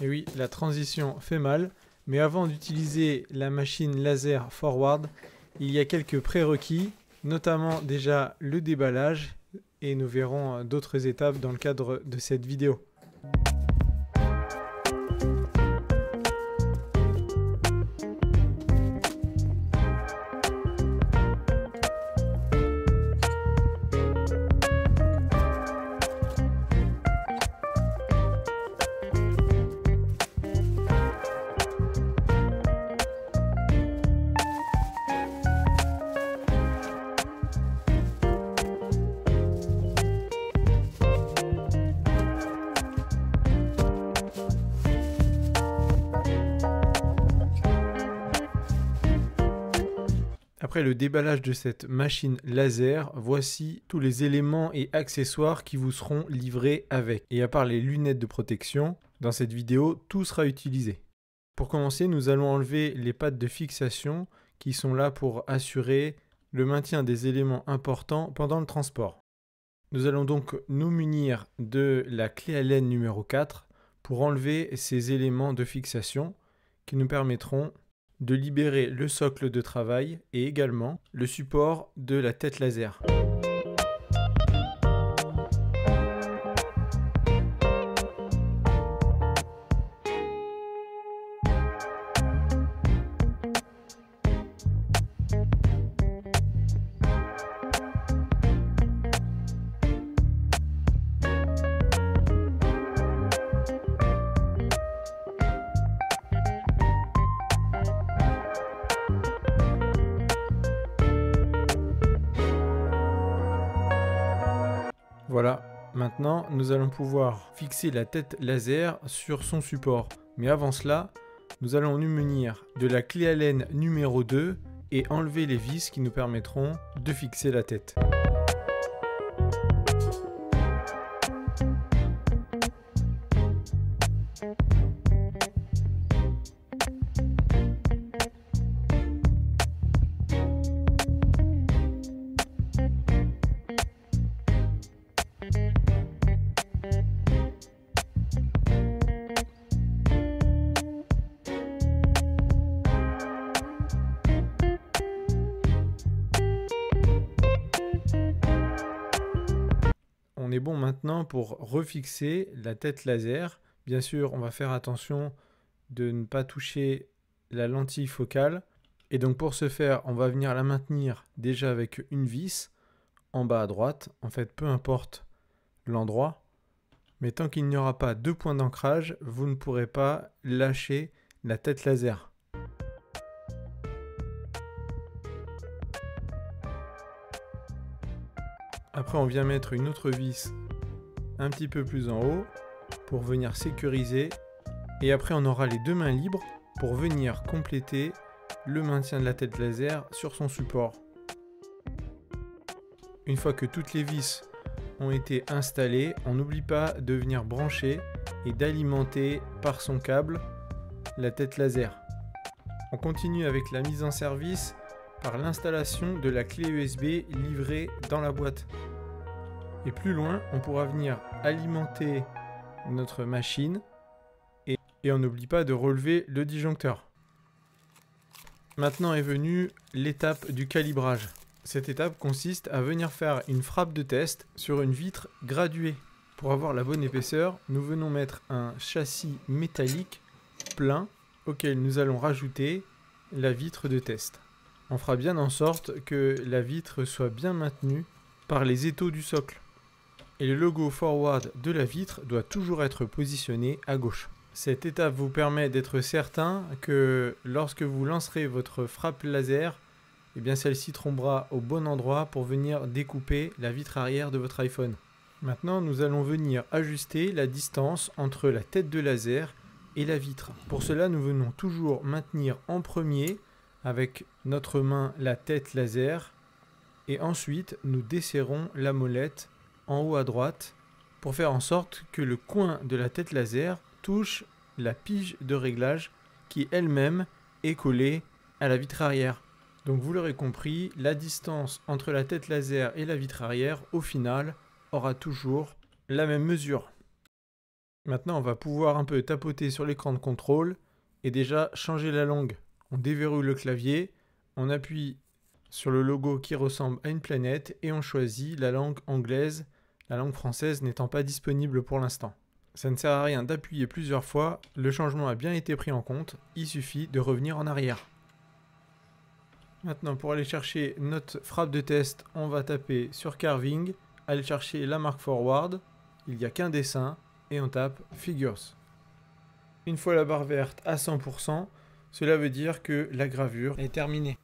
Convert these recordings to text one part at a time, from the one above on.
Et oui, la transition fait mal, mais avant d'utiliser la machine laser forward, il y a quelques prérequis, notamment déjà le déballage, et nous verrons d'autres étapes dans le cadre de cette vidéo. Après le déballage de cette machine laser, voici tous les éléments et accessoires qui vous seront livrés avec. Et à part les lunettes de protection, dans cette vidéo, tout sera utilisé. Pour commencer, nous allons enlever les pattes de fixation qui sont là pour assurer le maintien des éléments importants pendant le transport. Nous allons donc nous munir de la clé Allen numéro 4 pour enlever ces éléments de fixation qui nous permettront de libérer le socle de travail et également le support de la tête laser. Voilà, maintenant nous allons pouvoir fixer la tête laser sur son support. Mais avant cela, nous allons nous munir de la clé Allen numéro 2 et enlever les vis qui nous permettront de fixer la tête. On est bon maintenant pour refixer la tête laser. Bien sûr, on va faire attention de ne pas toucher la lentille focale. Et donc pour ce faire, on va venir la maintenir déjà avec une vis en bas à droite. En fait, peu importe l'endroit. Mais tant qu'il n'y aura pas deux points d'ancrage, vous ne pourrez pas lâcher la tête laser. Après, on vient mettre une autre vis un petit peu plus en haut pour venir sécuriser. Et après, on aura les deux mains libres pour venir compléter le maintien de la tête laser sur son support. Une fois que toutes les vis ont été installées, on n'oublie pas de venir brancher et d'alimenter par son câble la tête laser. On continue avec la mise en service par l'installation de la clé USB livrée dans la boîte. Et plus loin, on pourra venir alimenter notre machine et on n'oublie pas de relever le disjoncteur. Maintenant est venue l'étape du calibrage. Cette étape consiste à venir faire une frappe de test sur une vitre graduée. Pour avoir la bonne épaisseur, nous venons mettre un châssis métallique plein auquel nous allons rajouter la vitre de test. On fera bien en sorte que la vitre soit bien maintenue par les étaux du socle. Et le logo forward de la vitre doit toujours être positionné à gauche. Cette étape vous permet d'être certain que lorsque vous lancerez votre frappe laser, eh bien celle-ci tombera au bon endroit pour venir découper la vitre arrière de votre iPhone. Maintenant, nous allons venir ajuster la distance entre la tête de laser et la vitre. Pour cela, nous venons toujours maintenir en premier avec notre main la tête laser et ensuite nous desserrons la molette en haut à droite pour faire en sorte que le coin de la tête laser touche la pige de réglage qui elle-même est collée à la vitre arrière. Donc vous l'aurez compris, la distance entre la tête laser et la vitre arrière au final aura toujours la même mesure. Maintenant, on va pouvoir un peu tapoter sur l'écran de contrôle et déjà changer la langue. On déverrouille le clavier, on appuie sur le logo qui ressemble à une planète et on choisit la langue anglaise, la langue française n'étant pas disponible pour l'instant. Ça ne sert à rien d'appuyer plusieurs fois, le changement a bien été pris en compte, il suffit de revenir en arrière. Maintenant, pour aller chercher notre frappe de test, on va taper sur Carving, aller chercher la marque Forward, il n'y a qu'un dessin, et on tape Figures. Une fois la barre verte à 100%, cela veut dire que la gravure est terminée.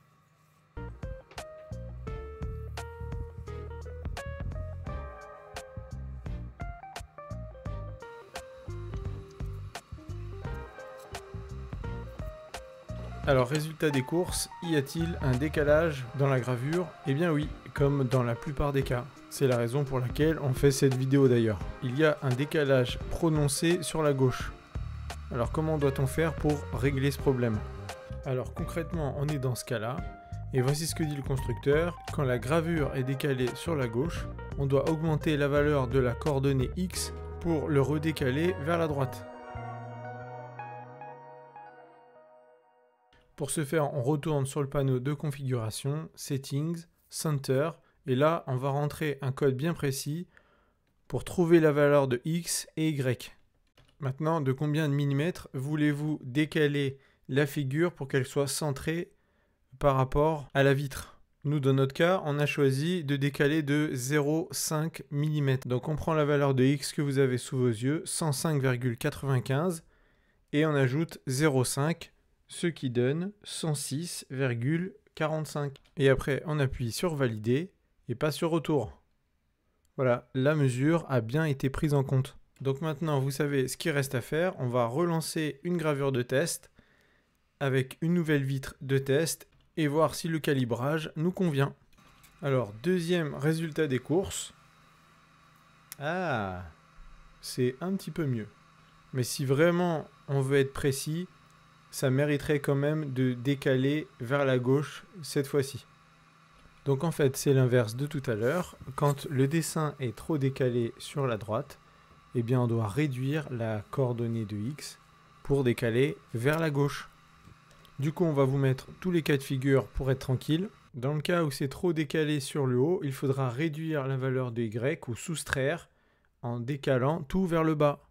Alors, résultat des courses, y a-t-il un décalage dans la gravure? Eh bien oui, comme dans la plupart des cas. C'est la raison pour laquelle on fait cette vidéo d'ailleurs. Il y a un décalage prononcé sur la gauche. Alors comment doit-on faire pour régler ce problème? Alors concrètement, on est dans ce cas-là, et voici ce que dit le constructeur. Quand la gravure est décalée sur la gauche, on doit augmenter la valeur de la coordonnée X pour le redécaler vers la droite. Pour ce faire, on retourne sur le panneau de configuration, Settings, Center, et là, on va rentrer un code bien précis pour trouver la valeur de X et Y. Maintenant, de combien de millimètres voulez-vous décaler la figure pour qu'elle soit centrée par rapport à la vitre? Nous, dans notre cas, on a choisi de décaler de 0,5 mm. Donc, on prend la valeur de X que vous avez sous vos yeux, 105,95, et on ajoute 0,5, ce qui donne 106,45. Et après, on appuie sur Valider et pas sur Retour. Voilà, la mesure a bien été prise en compte. Donc maintenant, vous savez ce qu'il reste à faire. On va relancer une gravure de test avec une nouvelle vitre de test et voir si le calibrage nous convient. Alors, deuxième résultat des courses. Ah, c'est un petit peu mieux. Mais si vraiment on veut être précis, ça mériterait quand même de décaler vers la gauche cette fois-ci. Donc en fait, c'est l'inverse de tout à l'heure. Quand le dessin est trop décalé sur la droite, eh bien on doit réduire la coordonnée de X pour décaler vers la gauche. Du coup, on va vous mettre tous les cas de figure pour être tranquille. Dans le cas où c'est trop décalé sur le haut, il faudra réduire la valeur de Y ou soustraire en décalant tout vers le bas.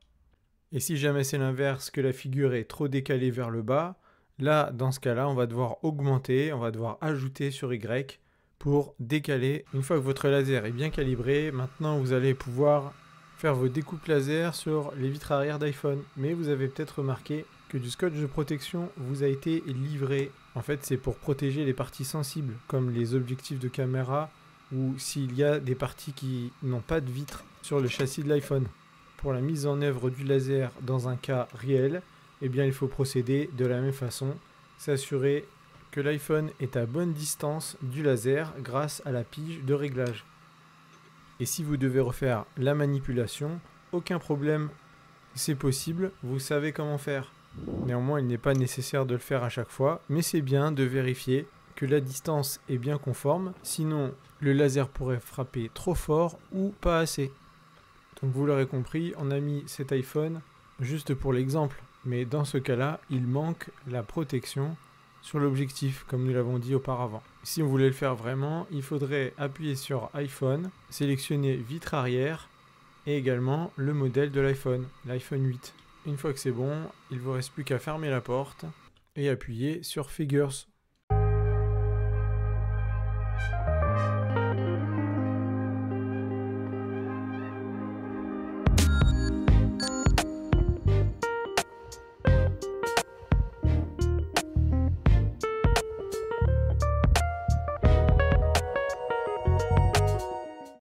Et si jamais c'est l'inverse, que la figure est trop décalée vers le bas, là, dans ce cas-là, on va devoir augmenter, on va devoir ajouter sur Y pour décaler. Une fois que votre laser est bien calibré, maintenant vous allez pouvoir faire vos découpes laser sur les vitres arrière d'iPhone. Mais vous avez peut-être remarqué que du scotch de protection vous a été livré. En fait, c'est pour protéger les parties sensibles, comme les objectifs de caméra ou s'il y a des parties qui n'ont pas de vitre sur le châssis de l'iPhone. Pour la mise en œuvre du laser dans un cas réel, eh bien, il faut procéder de la même façon, s'assurer que l'iPhone est à bonne distance du laser grâce à la pige de réglage. Et si vous devez refaire la manipulation, aucun problème, c'est possible, vous savez comment faire. Néanmoins, il n'est pas nécessaire de le faire à chaque fois, mais c'est bien de vérifier que la distance est bien conforme, sinon le laser pourrait frapper trop fort ou pas assez. Donc vous l'aurez compris, on a mis cet iPhone juste pour l'exemple, mais dans ce cas-là, il manque la protection sur l'objectif, comme nous l'avons dit auparavant. Si on voulait le faire vraiment, il faudrait appuyer sur iPhone, sélectionner vitre arrière et également le modèle de l'iPhone 8. Une fois que c'est bon, il ne vous reste plus qu'à fermer la porte et appuyer sur Figures.